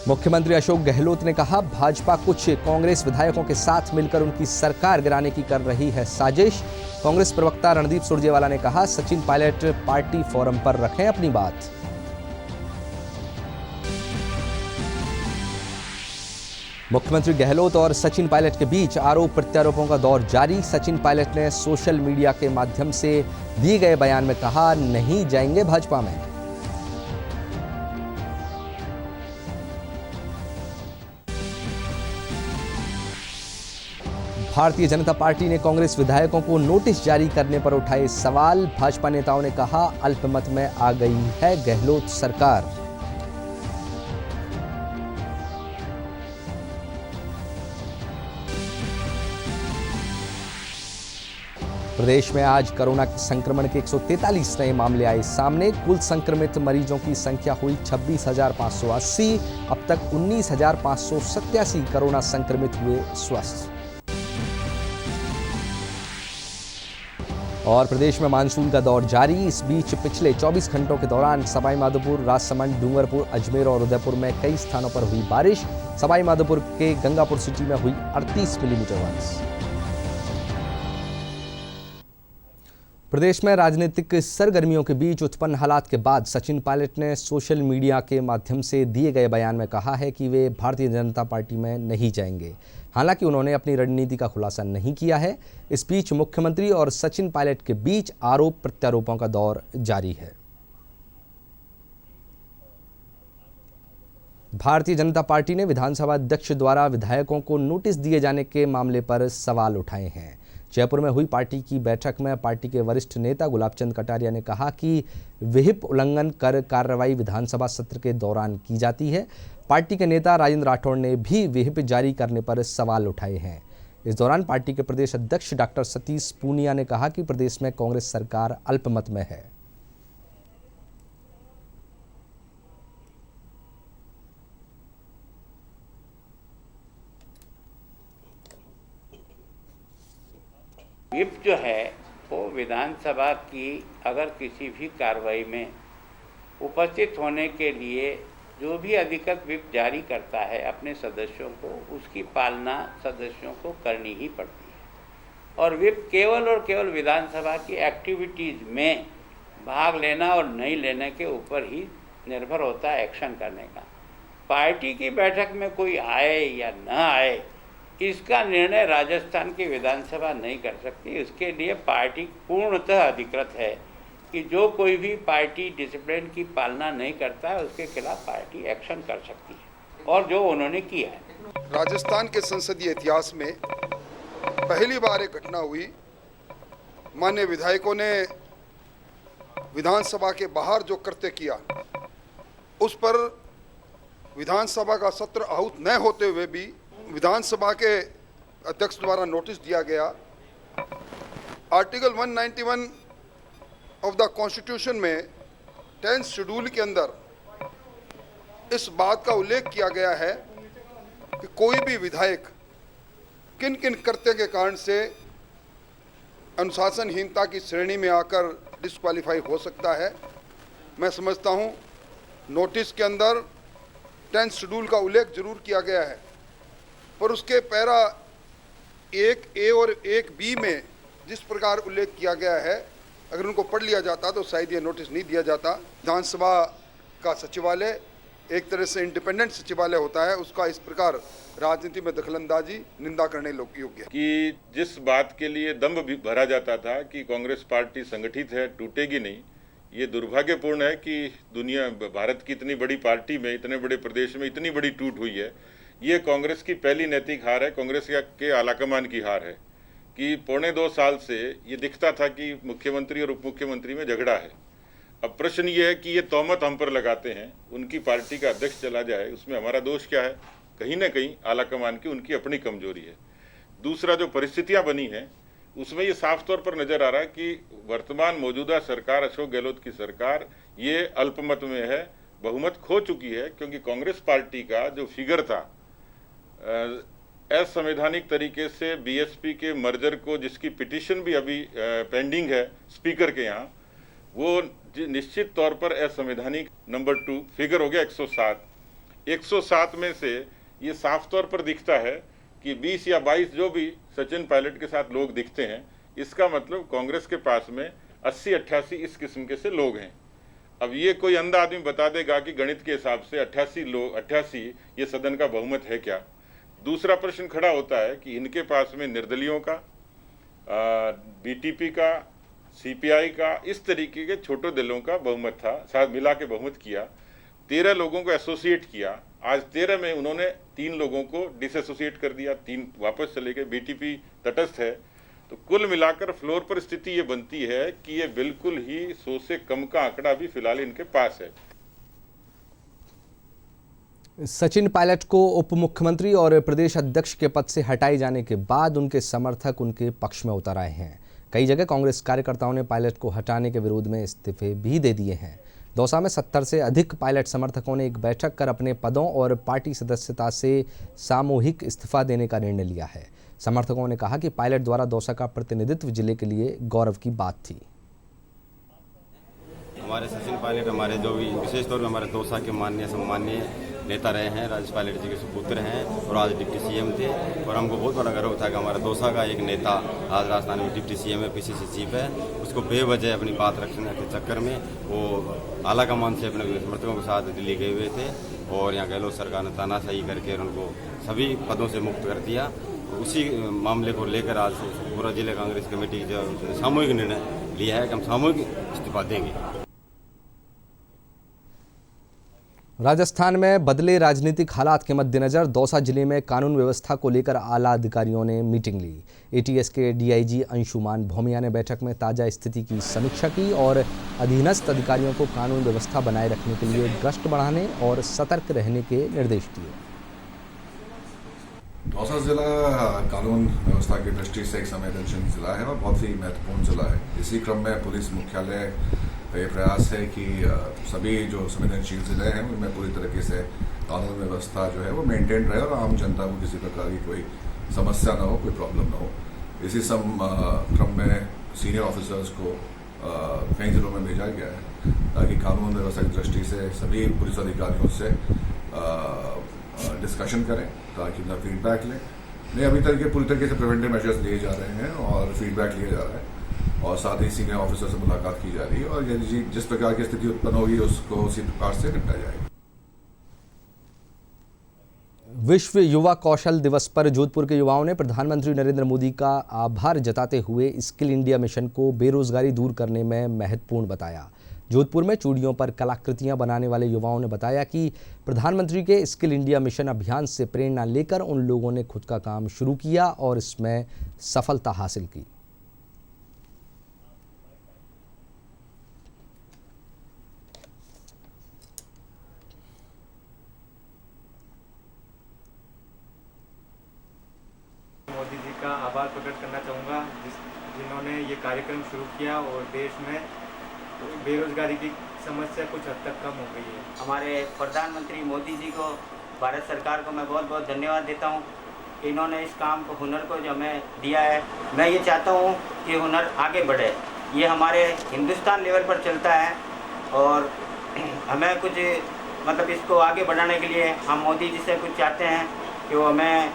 मुख्यमंत्री अशोक गहलोत ने कहा, भाजपा कुछ कांग्रेस विधायकों के साथ मिलकर उनकी सरकार गिराने की कर रही है साजिश। कांग्रेस प्रवक्ता रणदीप सुरजेवाला ने कहा, सचिन पायलट पार्टी फोरम पर रखें अपनी बात। मुख्यमंत्री गहलोत और सचिन पायलट के बीच आरोप प्रत्यारोपों का दौर जारी। सचिन पायलट ने सोशल मीडिया के माध्यम से दिए गए बयान में कहा, नहीं जाएंगे भाजपा में। भारतीय जनता पार्टी ने कांग्रेस विधायकों को नोटिस जारी करने पर उठाए सवाल। भाजपा नेताओं ने कहा, अल्पमत में आ गई है गहलोत सरकार। प्रदेश में आज कोरोना संक्रमण के 143 नए मामले आए सामने। कुल संक्रमित मरीजों की संख्या हुई 26,580। अब तक 19,587 कोरोना संक्रमित हुए स्वस्थ। और प्रदेश में मानसून का दौर जारी। इस बीच पिछले 24 घंटों के दौरान सवाई माधोपुर, राजसमंद, डूंगरपुर, अजमेर और उदयपुर में कई स्थानों पर हुई बारिश। सवाई माधोपुर के गंगापुर सिटी में हुई 38 मिलीमीटर बारिश। प्रदेश में राजनीतिक सरगर्मियों के बीच उत्पन्न हालात के बाद सचिन पायलट ने सोशल मीडिया के माध्यम से दिए गए बयान में कहा है कि वे भारतीय जनता पार्टी में नहीं जाएंगे। हालांकि उन्होंने अपनी रणनीति का खुलासा नहीं किया है। इस बीच मुख्यमंत्री और सचिन पायलट के बीच आरोप प्रत्यारोपों का दौर जारी है। भारतीय जनता पार्टी ने विधानसभा अध्यक्ष द्वारा विधायकों को नोटिस दिए जाने के मामले पर सवाल उठाए हैं। जयपुर में हुई पार्टी की बैठक में पार्टी के वरिष्ठ नेता गुलाबचंद कटारिया ने कहा कि विहिप उल्लंघन कर कार्रवाई विधानसभा सत्र के दौरान की जाती है। पार्टी के नेता राजेंद्र राठौड़ ने भी विहिप जारी करने पर सवाल उठाए हैं। इस दौरान पार्टी के प्रदेश अध्यक्ष डॉक्टर सतीश पूनिया ने कहा कि प्रदेश में कांग्रेस सरकार अल्पमत में है। विप जो है वो विधानसभा की अगर किसी भी कार्रवाई में उपस्थित होने के लिए जो भी अधिकृत विप जारी करता है अपने सदस्यों को, उसकी पालना सदस्यों को करनी ही पड़ती है। और विप केवल और केवल विधानसभा की एक्टिविटीज़ में भाग लेना और नहीं लेने के ऊपर ही निर्भर होता है एक्शन करने का। पार्टी की बैठक में कोई आए या न आए, इसका निर्णय राजस्थान की विधानसभा नहीं कर सकती। इसके लिए पार्टी पूर्णतः अधिकृत है कि जो कोई भी पार्टी डिसिप्लिन की पालना नहीं करता है उसके खिलाफ पार्टी एक्शन कर सकती है, और जो उन्होंने किया है। राजस्थान के संसदीय इतिहास में पहली बार एक घटना हुई। माननीय विधायकों ने विधानसभा के बाहर जो कृत्य किया, उस पर विधानसभा का सत्र आहूत न होते हुए भी विधानसभा के अध्यक्ष द्वारा नोटिस दिया गया। आर्टिकल 191 ऑफ द कॉन्स्टिट्यूशन में 10th शेड्यूल के अंदर इस बात का उल्लेख किया गया है कि कोई भी विधायक किन किन कृत्य के कारण से अनुशासनहीनता की श्रेणी में आकर डिस्क्वालीफाई हो सकता है। मैं समझता हूं नोटिस के अंदर 10th शेड्यूल का उल्लेख जरूर किया गया है, पर उसके पैरा 1A और 1B में जिस प्रकार उल्लेख किया गया है, अगर उनको पढ़ लिया जाता तो शायद ये नोटिस नहीं दिया जाता। विधानसभा का सचिवालय एक तरह से इंडिपेंडेंट सचिवालय होता है, उसका इस प्रकार राजनीति में दखलंदाजी निंदा करने योग्य है। कि जिस बात के लिए दंभ भी भरा जाता था कि कांग्रेस पार्टी संगठित है, टूटेगी नहीं, ये दुर्भाग्यपूर्ण है कि दुनिया भारत की इतनी बड़ी पार्टी में, इतने बड़े प्रदेश में इतनी बड़ी टूट हुई है। ये कांग्रेस की पहली नैतिक हार है, कांग्रेस के आलाकमान की हार है कि पौने 2 साल से ये दिखता था कि मुख्यमंत्री और उप मुख्यमंत्री में झगड़ा है। अब प्रश्न ये है कि ये तोहमत हम पर लगाते हैं, उनकी पार्टी का अध्यक्ष चला जाए, उसमें हमारा दोष क्या है? कहीं ना कहीं आलाकमान की उनकी अपनी कमजोरी है। दूसरा, जो परिस्थितियां बनी हैं उसमें ये साफ तौर पर नजर आ रहा है कि वर्तमान मौजूदा सरकार, अशोक गहलोत की सरकार, ये अल्पमत में है, बहुमत खो चुकी है। क्योंकि कांग्रेस पार्टी का जो फिगर था असंवैधानिक तरीके से बीएसपी के मर्जर को, जिसकी पिटीशन भी अभी पेंडिंग है स्पीकर के यहाँ, वो निश्चित तौर पर असंवैधानिक नंबर 2 फिगर हो गया 107। 107 में से ये साफ तौर पर दिखता है कि 20 या 22 जो भी सचिन पायलट के साथ लोग दिखते हैं, इसका मतलब कांग्रेस के पास में 80-88 इस किस्म के से लोग हैं। अब ये कोई अंधा आदमी बता देगा कि गणित के हिसाब से 88 ये सदन का बहुमत है क्या? दूसरा प्रश्न खड़ा होता है कि इनके पास में निर्दलियों का, बीटीपी का, सीपीआई का, इस तरीके के छोटे दलों का बहुमत था, साथ मिला के बहुमत किया। 13 लोगों को एसोसिएट किया। आज 13 में उन्होंने 3 लोगों को डिसएसोसिएट कर दिया, 3 वापस चले गए। बीटीपी तटस्थ है। तो कुल मिलाकर फ्लोर पर स्थिति ये बनती है कि ये बिल्कुल ही 100 से कम का आंकड़ा भी फिलहाल इनके पास है। सचिन पायलट को उप मुख्यमंत्री और प्रदेश अध्यक्ष के पद से हटाए जाने के बाद उनके समर्थक उनके पक्ष में उतर आए हैं। कई जगह कांग्रेस कार्यकर्ताओं ने पायलट को हटाने के विरोध में इस्तीफे भी दे दिए हैं। दौसा में 70 से अधिक पायलट समर्थकों ने एक बैठक कर अपने पदों और पार्टी सदस्यता से सामूहिक इस्तीफा देने का निर्णय लिया है। समर्थकों ने कहा कि पायलट द्वारा दौसा का प्रतिनिधित्व जिले के लिए गौरव की बात थी। हमारे सचिन पायलट हमारे जो भी विशेष तौर पर हमारे दौसा के माननीय सम्मानीय नेता रहे हैं, राजेश पायलट जी के सुपुत्र हैं और आज डिप्टी सीएम थे। और हमको बहुत बड़ा गर्व था कि हमारे दौसा का एक नेता आज राजस्थान में डिप्टी सीएम है, पीसीसी चीफ है। उसको बेवजह अपनी बात रखने के चक्कर में वो आला कमान से अपने समर्थकों के साथ दिल्ली गए हुए थे और यहाँ गहलोत सरकार ने तानाशाही करके उनको सभी पदों से मुक्त कर दिया। उसी मामले को लेकर आज पूरा जिला कांग्रेस कमेटी जो सामूहिक निर्णय लिया है कि हम सामूहिक इस्तीफा देंगे। राजस्थान में बदले राजनीतिक हालात के मद्देनजर दौसा जिले में कानून व्यवस्था को लेकर आला अधिकारियों ने मीटिंग ली। एटीएस के डीआईजी अंशुमान भौमिया ने बैठक में ताजा स्थिति की समीक्षा की और अधीनस्थ अधिकारियों को कानून व्यवस्था बनाए रखने के लिए गश्त बढ़ाने और सतर्क रहने के निर्देश दिए। दौसा जिला कानून व्यवस्था की दृष्टि से एक संवेदनशील जिला है और बहुत ही महत्वपूर्ण जिला है। इसी क्रम में पुलिस मुख्यालय का ये प्रयास है कि सभी जो संवेदनशील जिले हैं उनमें पूरी तरीके से कानून व्यवस्था जो है वो मेंटेन रहे और आम जनता को किसी प्रकार की कोई समस्या ना हो, कोई प्रॉब्लम ना हो। इसी क्रम में सीनियर ऑफिसर्स को कई जिलों में भेजा गया है ताकि कानून व्यवस्था की दृष्टि से सभी पुलिस अधिकारियों से डिस्कशन करें ताकि उनका फीडबैक लें। नहीं, अभी तक पूरी तरीके से प्रिवेंटिव मेजर्स लिए जा रहे हैं और फीडबैक लिया जा रहा है और साथ ही सीनियर ऑफिसर से मुलाकात की जा रही है और यदि जिस प्रकार की स्थिति उत्पन्न होगी उसको उसी प्रकार से निपटा जाएगा। विश्व युवा कौशल दिवस पर जोधपुर के युवाओं ने प्रधानमंत्री नरेंद्र मोदी का आभार जताते हुए स्किल इंडिया मिशन को बेरोजगारी दूर करने में महत्वपूर्ण बताया। जोधपुर में चूड़ियों पर कलाकृतियां बनाने वाले युवाओं ने बताया कि प्रधानमंत्री के स्किल इंडिया मिशन अभियान से प्रेरणा लेकर उन लोगों ने खुद का काम शुरू किया और इसमें सफलता हासिल की। मोदी जी का आभार प्रकट करना चाहूँगा जिन्होंने ये कार्यक्रम शुरू किया और देश में बेरोजगारी की समस्या कुछ हद तक कम हो गई है। हमारे प्रधानमंत्री मोदी जी को, भारत सरकार को मैं बहुत बहुत धन्यवाद देता हूँ। इन्होंने इस काम को, हुनर को जो हमें दिया है। मैं ये चाहता हूँ कि हुनर आगे बढ़े। ये हमारे हिंदुस्तान लेवल पर चलता है और हमें कुछ मतलब इसको आगे बढ़ाने के लिए हम मोदी जी से कुछ चाहते हैं कि वो हमें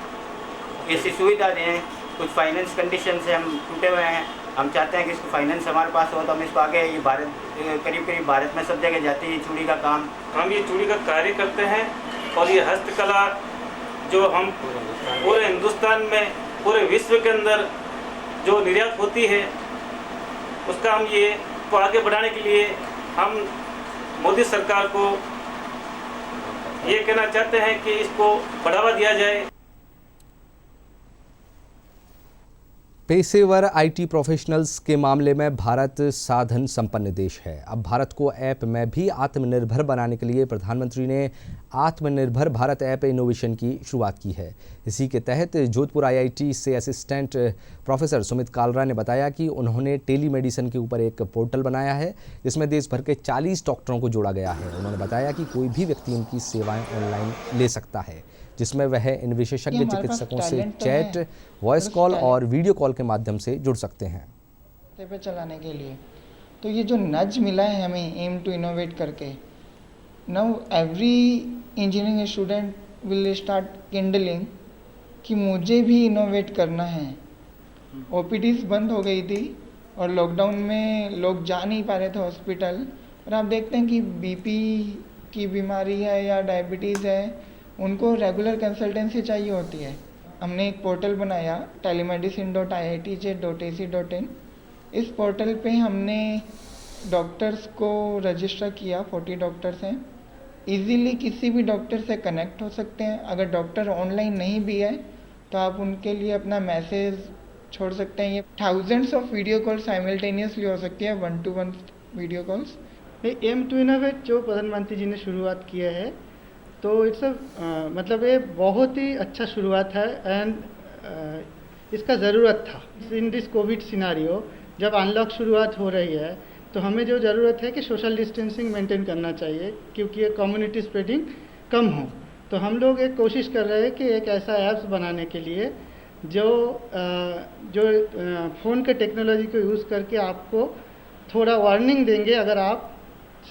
ऐसी सुविधा दें। कुछ फाइनेंस कंडीशन से हम टूटे हुए हैं। हम चाहते हैं कि इसको फाइनेंस हमारे पास हो तो हम इसको आगे, ये करीब भारत में सब जगह जाती है चूड़ी का काम। हम ये चूड़ी का कार्य करते हैं और ये हस्तकला जो हम पूरे हिंदुस्तान में, पूरे विश्व के अंदर जो निर्यात होती है उसका हम ये को आगे बढ़ाने के लिए हम मोदी सरकार को ये कहना चाहते हैं कि इसको बढ़ावा दिया जाए। पेशेवर आईटी प्रोफेशनल्स के मामले में भारत साधन संपन्न देश है। अब भारत को ऐप में भी आत्मनिर्भर बनाने के लिए प्रधानमंत्री ने आत्मनिर्भर भारत ऐप इनोवेशन की शुरुआत की है। इसी के तहत जोधपुर आईआईटी से असिस्टेंट प्रोफेसर सुमित कालरा ने बताया कि उन्होंने टेली मेडिसिन के ऊपर एक पोर्टल बनाया है जिसमें देश भर के 40 डॉक्टरों को जोड़ा गया है। उन्होंने बताया कि कोई भी व्यक्ति इनकी सेवाएं ऑनलाइन ले सकता है, जिसमें वह इन विशेषज्ञ चिकित्सकों से चैट, वॉइस कॉल और वीडियो कॉल के माध्यम से जुड़ सकते हैं। पे चलाने के लिए तो ये जो नज मिला है हमें, एम टू इनोवेट करके, now every engineering student will start Kindling कि मुझे भी इनोवेट करना है। ओपीडीज बंद हो गई थी और लॉकडाउन में लोग जा नहीं पा रहे थे हॉस्पिटल, और आप देखते हैं कि बीपी की बीमारी है या डायबिटीज़ है, उनको रेगुलर कंसल्टेंसी चाहिए होती है। हमने एक पोर्टल बनाया telemedicine.iitj.ac.in। इस पोर्टल पे हमने डॉक्टर्स को रजिस्टर किया, 40 डॉक्टर्स हैं। इजीली किसी भी डॉक्टर से कनेक्ट हो सकते हैं। अगर डॉक्टर ऑनलाइन नहीं भी है तो आप उनके लिए अपना मैसेज छोड़ सकते हैं। ये thousands of video call simultaneously हो सकती है, 1-to-1 video calls. Aim to innovate जो प्रधानमंत्री जी ने शुरुआत किया है, तो इट्स मतलब ये बहुत ही अच्छा शुरुआत है एंड इसका ज़रूरत था। इन दिस कोविड सिनारियो जब अनलॉक शुरुआत हो रही है तो हमें जो ज़रूरत है कि सोशल डिस्टेंसिंग मेंटेन करना चाहिए, क्योंकि ये कम्युनिटी स्प्रेडिंग कम हो। तो हम लोग एक कोशिश कर रहे हैं कि एक ऐसा ऐप्स बनाने के लिए जो फ़ोन के टेक्नोलॉजी को यूज़ करके आपको थोड़ा वार्निंग देंगे अगर आप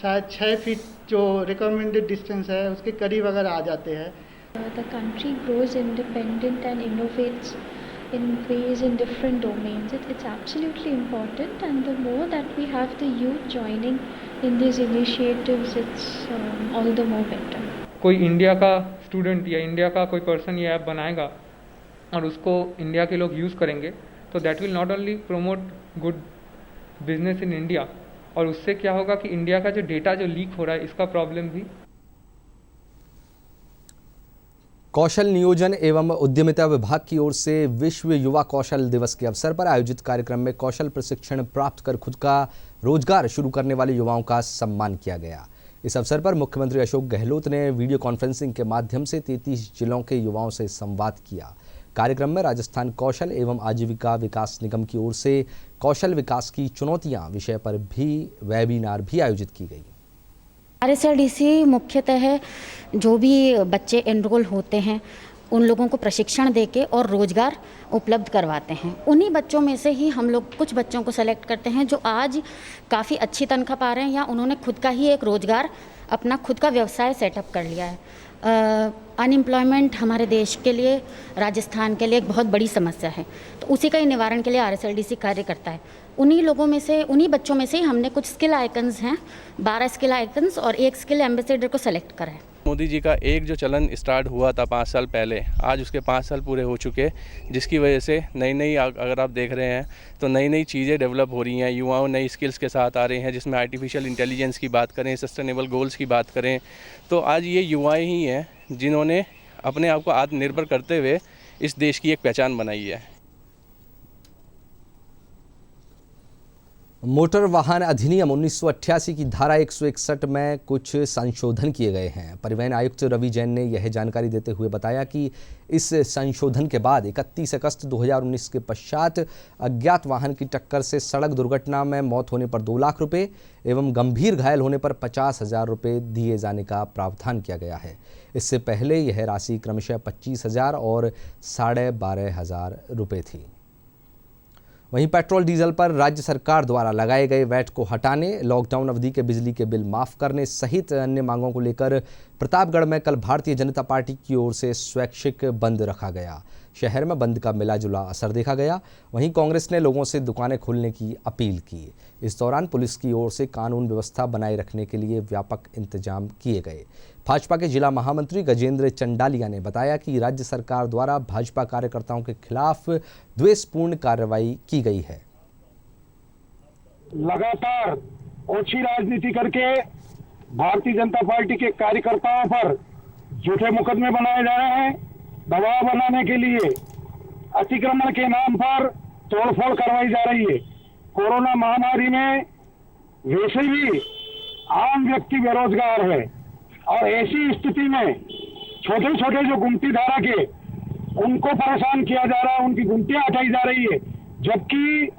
शायद 6 फीट जो रिकमेंडेड डिस्टेंस है उसके करीब अगर आ जाते हैं। The country grows independent and innovates in ways in different domains. It's absolutely important, and the more that we have the youth joining in these initiatives, it's all the more better. कोई India का student या India का कोई person ये app बनाएगा और उसको India के लोग यूज़ करेंगे तो that will not only promote good business in India, और उससे क्या होगा कि इंडिया का जो डेटा जो लीक हो रहा है इसका प्रॉब्लम भी। कौशल नियोजन एवं उद्यमिता विभाग की ओर से विश्व युवा कौशल दिवस के अवसर पर आयोजित कार्यक्रम में कौशल प्रशिक्षण प्राप्त कर खुद का रोजगार शुरू करने वाले युवाओं का सम्मान किया गया। इस अवसर पर मुख्यमंत्री अशोक गहलोत ने वीडियो कॉन्फ्रेंसिंग के माध्यम से 33 जिलों के युवाओं से संवाद किया। कार्यक्रम में राजस्थान कौशल एवं आजीविका विकास निगम की ओर से कौशल विकास की चुनौतियां विषय पर भी वेबिनार भी आयोजित की गई। RSLDC मुख्यतः जो भी बच्चे एनरोल होते हैं उन लोगों को प्रशिक्षण देके और रोजगार उपलब्ध करवाते हैं। उन्हीं बच्चों में से ही हम लोग कुछ बच्चों को सेलेक्ट करते हैं जो आज काफ़ी अच्छी तनख्वाह पा रहे हैं या उन्होंने खुद का ही एक रोजगार, अपना खुद का व्यवसाय सेटअप कर लिया है। अनएम्प्लॉयमेंट हमारे देश के लिए, राजस्थान के लिए एक बहुत बड़ी समस्या है, तो उसी का ही निवारण के लिए RSLDC कार्य करता है। उन्हीं लोगों में से, उन्हीं बच्चों में से हमने कुछ स्किल आइकन्स हैं, 12 स्किल आइकन्स और एक स्किल एम्बेसडर को सेलेक्ट करा है। मोदी जी का एक जो चलन स्टार्ट हुआ था 5 साल पहले, आज उसके 5 साल पूरे हो चुके, जिसकी वजह से नई अगर आप देख रहे हैं तो नई चीज़ें डेवलप हो रही हैं। युवाओं नई स्किल्स के साथ आ रहे हैं, जिसमें आर्टिफिशियल इंटेलिजेंस की बात करें, सस्टेनेबल गोल्स की बात करें, तो आज ये युवाएं ही हैं जिन्होंने अपने आप को आत्मनिर्भर करते हुए इस देश की एक पहचान बनाई है। मोटर वाहन अधिनियम 1988 की धारा 161 में कुछ संशोधन किए गए हैं। परिवहन आयुक्त रवि जैन ने यह जानकारी देते हुए बताया कि इस संशोधन के बाद 31 अगस्त 2019 के पश्चात अज्ञात वाहन की टक्कर से सड़क दुर्घटना में मौत होने पर 2 लाख रुपये एवं गंभीर घायल होने पर 50,000 रुपये दिए जाने का प्रावधान किया गया है। इससे पहले यह राशि क्रमशः 25,000 और 12,500 रुपये थी। वहीं पेट्रोल डीजल पर राज्य सरकार द्वारा लगाए गए वैट को हटाने, लॉकडाउन अवधि के बिजली के बिल माफ़ करने सहित अन्य मांगों को लेकर प्रतापगढ़ में कल भारतीय जनता पार्टी की ओर से स्वैच्छिक बंद रखा गया। शहर में बंद का मिला-जुला असर देखा गया। वहीं कांग्रेस ने लोगों से दुकानें खोलने की अपील की। इस दौरान पुलिस की ओर से कानून व्यवस्था बनाए रखने के लिए व्यापक इंतजाम किए गए। भाजपा के जिला महामंत्री गजेंद्र चंडालिया ने बताया कि राज्य सरकार द्वारा भाजपा कार्यकर्ताओं के खिलाफ द्वेषपूर्ण कार्रवाई की गई है। लगातार ओछी राजनीति करके भारतीय जनता पार्टी के कार्यकर्ताओं पर झूठे मुकदमे बनाए जा रहे हैं। दबाव बनाने के लिए अतिक्रमण के नाम पर तोड़फोड़ करवाई जा रही है। कोरोना महामारी में वैसे भी आम व्यक्ति बेरोजगार है और ऐसी स्थिति में छोटे छोटे जो गुमती धारा के उनको परेशान किया जा रहा है, उनकी गुमतियां हटाई जा रही है, जबकि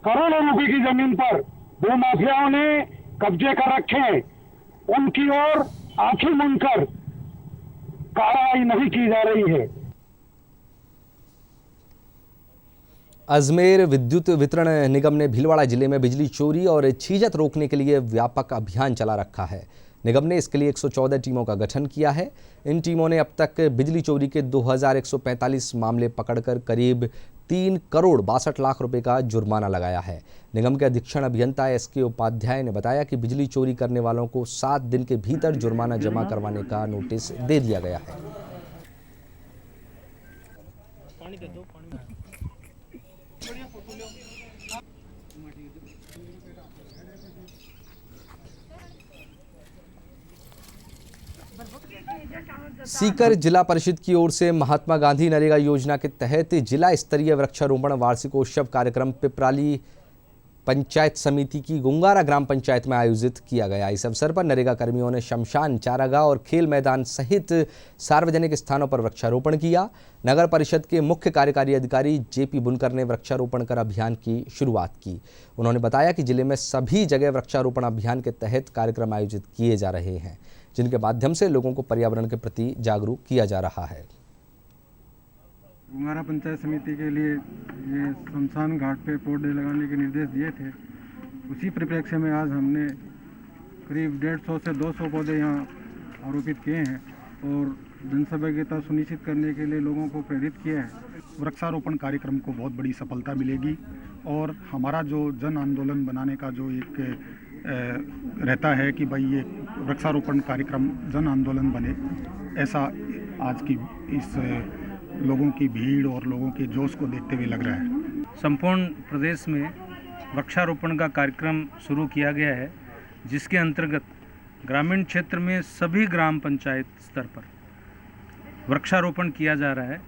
करोड़ों रुपए की जमीन पर भूमाफियाओं ने कब्जे कर रखे हैं, उनकी ओर आंखें मूंद कर कार्रवाई नहीं की जा रही है। अजमेर विद्युत वितरण निगम ने भीलवाड़ा जिले में बिजली चोरी और छीजत रोकने के लिए व्यापक अभियान चला रखा है। निगम ने इसके लिए 114 टीमों का गठन किया है। इन टीमों ने अब तक बिजली चोरी के 2145 मामले पकड़कर करीब 3 करोड़ 62 लाख रुपए का जुर्माना लगाया है। निगम के अधीक्षण अभियंता SK उपाध्याय ने बताया कि बिजली चोरी करने वालों को 7 दिन के भीतर जुर्माना जमा करवाने का नोटिस दे दिया गया है। सीकर जिला परिषद की ओर से महात्मा गांधी नरेगा योजना के तहत जिला स्तरीय वृक्षारोपण वार्षिकोत्सव कार्यक्रम पिपराली पंचायत समिति की गुंगारा ग्राम पंचायत में आयोजित किया गया। इस अवसर पर नरेगा कर्मियों ने शमशान, चारागाह और खेल मैदान सहित सार्वजनिक स्थानों पर वृक्षारोपण किया। नगर परिषद के मुख्य कार्यकारी अधिकारी JP बुनकर ने वृक्षारोपण कर अभियान की शुरुआत की। उन्होंने बताया कि जिले में सभी जगह वृक्षारोपण अभियान के तहत कार्यक्रम आयोजित किए जा रहे हैं, जिनके माध्यम से लोगों को पर्यावरण के प्रति जागरूक किया जा रहा है। गुंगारा पंचायत समिति के लिए ये शमशान घाट पे पौधे लगाने के निर्देश दिए थे। उसी परिप्रेक्ष्य में आज हमने करीब 150 से 200 पौधे यहाँ आरोपित किए हैं और जनसहभागिता सुनिश्चित करने के लिए लोगों को प्रेरित किया है। वृक्षारोपण कार्यक्रम को बहुत बड़ी सफलता मिलेगी और हमारा जो जन आंदोलन बनाने का जो एक रहता है कि भाई ये वृक्षारोपण कार्यक्रम जन आंदोलन बने, ऐसा आज की इस लोगों की भीड़ और लोगों के जोश को देखते हुए लग रहा है। संपूर्ण प्रदेश में वृक्षारोपण का कार्यक्रम शुरू किया गया है, जिसके अंतर्गत ग्रामीण क्षेत्र में सभी ग्राम पंचायत स्तर पर वृक्षारोपण किया जा रहा है।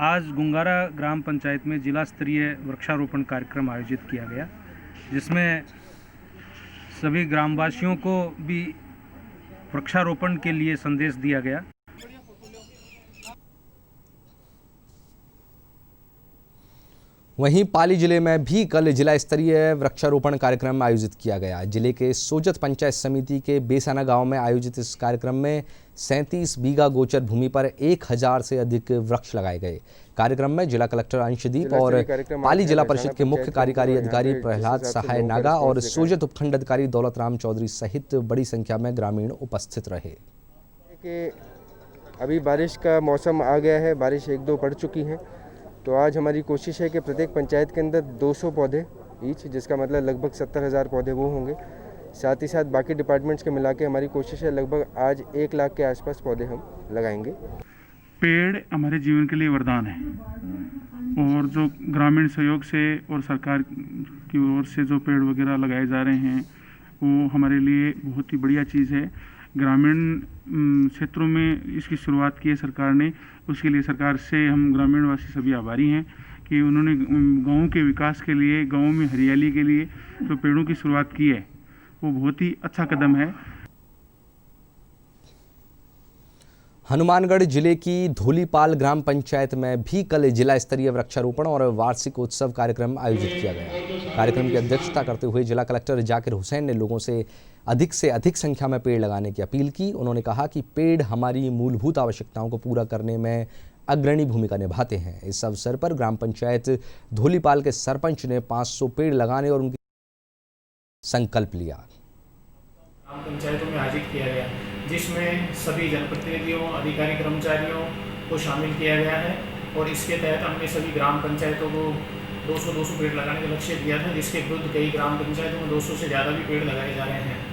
आज गुंगारा ग्राम पंचायत में जिला स्तरीय वृक्षारोपण कार्यक्रम आयोजित किया गया, जिसमें सभी ग्रामवासियों को भी वृक्षारोपण के लिए संदेश दिया गया। वहीं पाली जिले में भी कल जिला स्तरीय वृक्षारोपण कार्यक्रम आयोजित किया गया। जिले के सोजत पंचायत समिति के बेसाना गांव में आयोजित इस कार्यक्रम में 37 बीघा गोचर भूमि पर 1000 से अधिक वृक्ष लगाए गए। कार्यक्रम में जिला कलेक्टर अंशदीप और पाली जिला परिषद के मुख्य कार्यकारी अधिकारी प्रहलाद सहाय नागा और सोजत उपखंड अधिकारी दौलतराम चौधरी सहित बड़ी संख्या में ग्रामीण उपस्थित रहे। अभी बारिश का मौसम आ गया है, बारिश 1-2 पड़ चुकी हैं, तो आज हमारी कोशिश है कि प्रत्येक पंचायत के अंदर 200 पौधे ईच, जिसका मतलब लगभग 70,000 पौधे वो होंगे। साथ ही साथ बाकी डिपार्टमेंट्स के मिला के हमारी कोशिश है लगभग आज 1 लाख के आसपास पौधे हम लगाएंगे। पेड़ हमारे जीवन के लिए वरदान है और जो ग्रामीण सहयोग से और सरकार की ओर से जो पेड़ वगैरह लगाए जा रहे हैं वो हमारे लिए बहुत ही बढ़िया चीज़ है। ग्रामीण क्षेत्रों में इसकी शुरुआत की है सरकार ने, उसके लिए सरकार से हम ग्रामीणवासी सभी आभारी हैं कि उन्होंने गाँव के विकास के लिए, गाँव में हरियाली के लिए जो पेड़ों की शुरुआत की है वो बहुत ही अच्छा कदम है। हनुमानगढ़ जिले की धोलीपाल ग्राम पंचायत में भी कल जिला स्तरीय वृक्षारोपण और वार्षिक उत्सव कार्यक्रम आयोजित किया गया। कार्यक्रम की अध्यक्षता करते हुए जिला कलेक्टर जाकिर हुसैन ने लोगों से अधिक संख्या में पेड़ लगाने की अपील की। उन्होंने कहा कि पेड़ हमारी मूलभूत आवश्यकताओं को पूरा करने में अग्रणी भूमिका निभाते हैं। इस अवसर पर ग्राम पंचायत धोलीपाल के सरपंच ने 500 पेड़ लगाने और उनकी संकल्प लिया। ग्राम पंचायतों में आयोजित किया गया, जिसमें सभी जनप्रतिनिधियों, अधिकारी, कर्मचारियों को शामिल किया गया है और इसके तहत हमने सभी ग्राम पंचायतों को 200 पेड़ लगाने का लक्ष्य दिया था, जिसके विरुद्ध कई ग्राम पंचायतों में 200 से ज़्यादा भी पेड़ लगाए जा रहे हैं।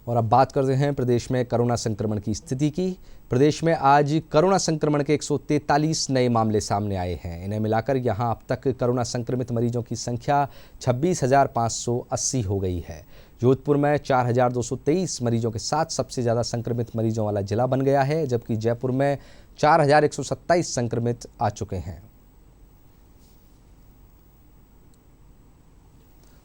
और अब बात करते हैं प्रदेश में कोरोना संक्रमण की स्थिति की। प्रदेश में आज कोरोना संक्रमण के 143 नए मामले सामने आए हैं। इन्हें मिलाकर यहां अब तक कोरोना संक्रमित मरीजों की संख्या 26,580 हो गई है। जोधपुर में 4,223 मरीजों के साथ सबसे ज़्यादा संक्रमित मरीजों वाला जिला बन गया है, जबकि जयपुर में 4,127 संक्रमित आ चुके हैं।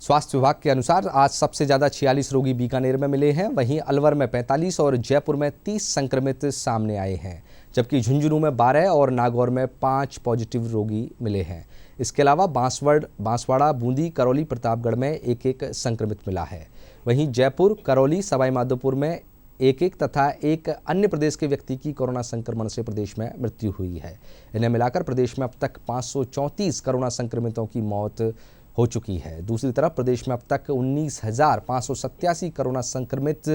स्वास्थ्य विभाग के अनुसार आज सबसे ज़्यादा 46 रोगी बीकानेर में मिले हैं, वहीं अलवर में 45 और जयपुर में 30 संक्रमित सामने आए हैं, जबकि झुंझुनू में 12 और नागौर में 5 पॉजिटिव रोगी मिले हैं। इसके अलावा बांसवाड़ा, बूंदी, करौली, प्रतापगढ़ में एक संक्रमित मिला है। वहीं जयपुर, करौली, सवाईमाधोपुर में एक तथा एक अन्य प्रदेश के व्यक्ति की कोरोना संक्रमण से प्रदेश में मृत्यु हुई है। इन्हें मिलाकर प्रदेश में अब तक 534 कोरोना संक्रमितों की मौत हो चुकी है। दूसरी तरफ प्रदेश में अब तक 19,587 कोरोना संक्रमित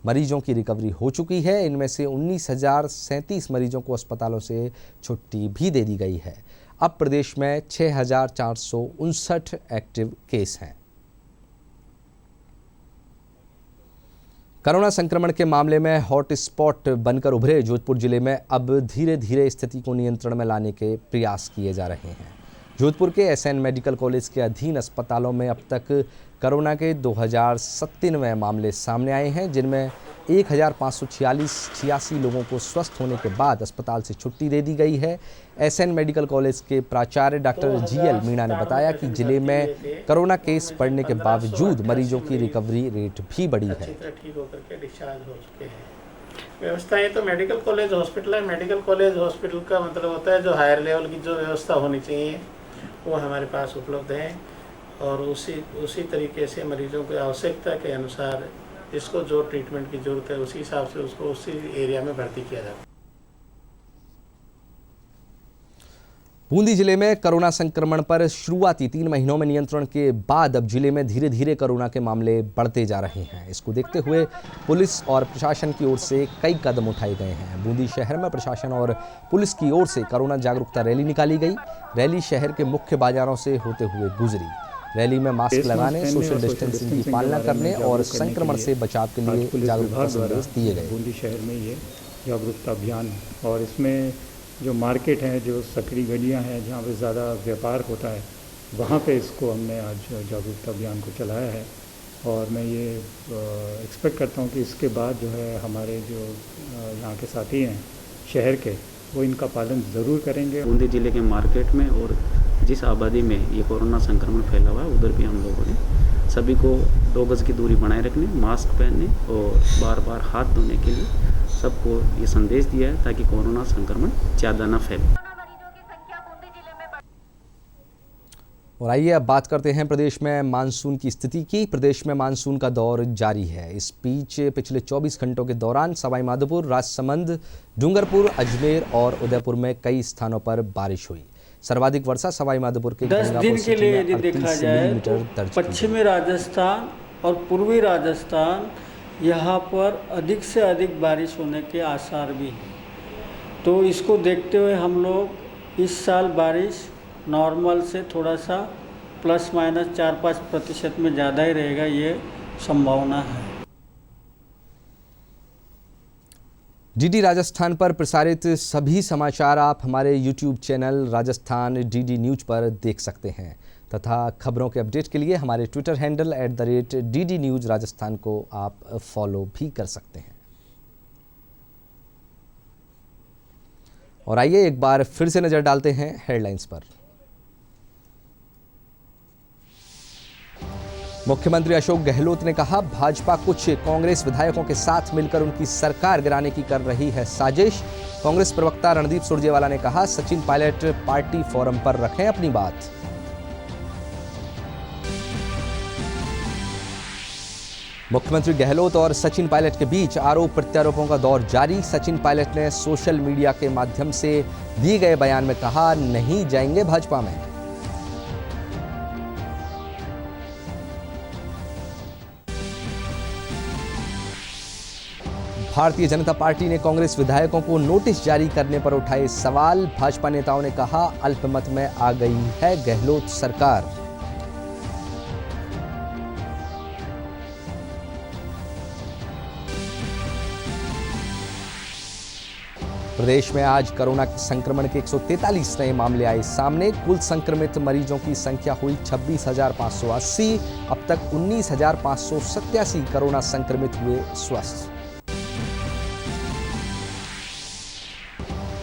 मरीजों की रिकवरी हो चुकी है। इनमें से 19,037 मरीजों को अस्पतालों से छुट्टी भी दे दी गई है। अब प्रदेश में 6,459 एक्टिव केस हैं। कोरोना संक्रमण के मामले में हॉट स्पॉट बनकर उभरे जोधपुर जिले में अब धीरे धीरे स्थिति को नियंत्रण में लाने के प्रयास किए जा रहे हैं। जोधपुर के एसएन मेडिकल कॉलेज के अधीन अस्पतालों में अब तक कोरोना के 2097 मामले सामने आए हैं, जिनमें 1,586 लोगों को स्वस्थ होने के बाद अस्पताल से छुट्टी दे दी गई है। एसएन मेडिकल कॉलेज के प्राचार्य डॉक्टर जीएल मीणा ने बताया कि जिले में कोरोना केस बढ़ने के बावजूद मरीजों की रिकवरी रेट भी बढ़ी है। ठीक होकर के डिस्चार्ज हो चुके हैं। व्यवस्थाएं तो मेडिकल कॉलेज हॉस्पिटल है। मेडिकल कॉलेज हॉस्पिटल का मतलब होता है जो हायर लेवल की जो व्यवस्था होनी चाहिए वो हमारे पास उपलब्ध है और उसी तरीके से मरीजों की आवश्यकता के अनुसार जिसको जो ट्रीटमेंट की जरूरत है उसी हिसाब से उसको उसी एरिया में भर्ती किया जाता है। बूंदी जिले में कोरोना संक्रमण पर शुरुआती 3 महीनों में नियंत्रण के बाद अब जिले में धीरे धीरे कोरोना के मामले बढ़ते जा रहे हैं। इसको देखते हुए पुलिस और प्रशासन की ओर से कई कदम उठाए गए हैं। बूंदी शहर में प्रशासन और पुलिस की ओर से कोरोना जागरूकता रैली निकाली गई। रैली शहर के मुख्य बाजारों से होते हुए गुजरी। रैली में मास्क लगाने, सोशल डिस्टेंसिंग की पालना करने और संक्रमण से बचाव के लिए जागरूकता संदेश दिए गए। बूंदी शहर में ये जागरूकता अभियान और इसमें जो मार्केट हैं, जो सकरी गलियां हैं जहाँ पे ज़्यादा व्यापार होता है, वहाँ पे इसको हमने आज जागरूकता अभियान को चलाया है और मैं ये एक्सपेक्ट करता हूँ कि इसके बाद जो है हमारे जो यहाँ के साथी हैं शहर के, वो इनका पालन ज़रूर करेंगे। बूंदी जिले के मार्केट में और जिस आबादी में ये कोरोना संक्रमण फैला हुआ है उधर भी हम लोगों ने सभी को 2 गज की दूरी बनाए रखने, मास्क पहनने और बार बार हाथ धोने के लिए सबको ये संदेश दिया है ताकि कोरोना संक्रमण ज़्यादा न फैले। और आइए अब बात करते हैं प्रदेश में मानसून की स्थिति की। प्रदेश में मानसून का दौर जारी है। इस बीच पिछले 24 घंटों के दौरान सवाईमाधोपुर, राजसमंद, डूंगरपुर, अजमेर और उदयपुर में कई स्थानों पर बारिश हुई। सर्वाधिक वर्षा सवाईमाधोपुर के 10 दिन के लिए यदि देखा जाए तो पश्चिमी राजस्थान और पूर्वी राजस्थान यहाँ पर अधिक से अधिक बारिश होने के आसार भी हैं। तो इसको देखते हुए हम लोग इस साल बारिश नॉर्मल से थोड़ा सा प्लस माइनस 4-5% में ज़्यादा ही रहेगा, ये संभावना है। डीडी राजस्थान पर प्रसारित सभी समाचार आप हमारे YouTube channel Rajasthan DD news पर देख सकते हैं तथा खबरों के अपडेट के लिए हमारे Twitter handle @DD News Rajasthan को आप फॉलो भी कर सकते हैं। और आइए एक बार फिर से नजर डालते हैं हेडलाइंस पर। मुख्यमंत्री अशोक गहलोत ने कहा, भाजपा कुछ कांग्रेस विधायकों के साथ मिलकर उनकी सरकार गिराने की कर रही है साजिश। कांग्रेस प्रवक्ता रणदीप सुरजेवाला ने कहा, सचिन पायलट पार्टी फोरम पर रखें अपनी बात। मुख्यमंत्री गहलोत और सचिन पायलट के बीच आरोप प्रत्यारोपों का दौर जारी। सचिन पायलट ने सोशल मीडिया के माध्यम से दिए गए बयान में कहा, नहीं जाएंगे भाजपा में। भारतीय जनता पार्टी ने कांग्रेस विधायकों को नोटिस जारी करने पर उठाए सवाल। भाजपा नेताओं ने कहा, अल्पमत में आ गई है गहलोत सरकार। प्रदेश में आज कोरोना संक्रमण के 143 नए मामले आए सामने। कुल संक्रमित मरीजों की संख्या हुई 26,580। अब तक 19,587 कोरोना संक्रमित हुए स्वस्थ।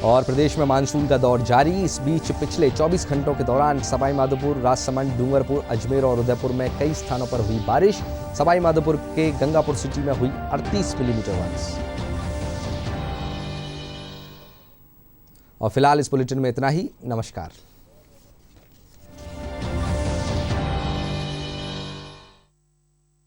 और प्रदेश में मानसून का दौर जारी। इस बीच पिछले 24 घंटों के दौरान सवाईमाधोपुर, राजसमंद, डूंगरपुर, अजमेर और उदयपुर में कई स्थानों पर हुई बारिश। सवाईमाधोपुर के गंगापुर सिटी में हुई 38 मिलीमीटर बारिश। और फिलहाल इस बुलेटिन में इतना ही। नमस्कार।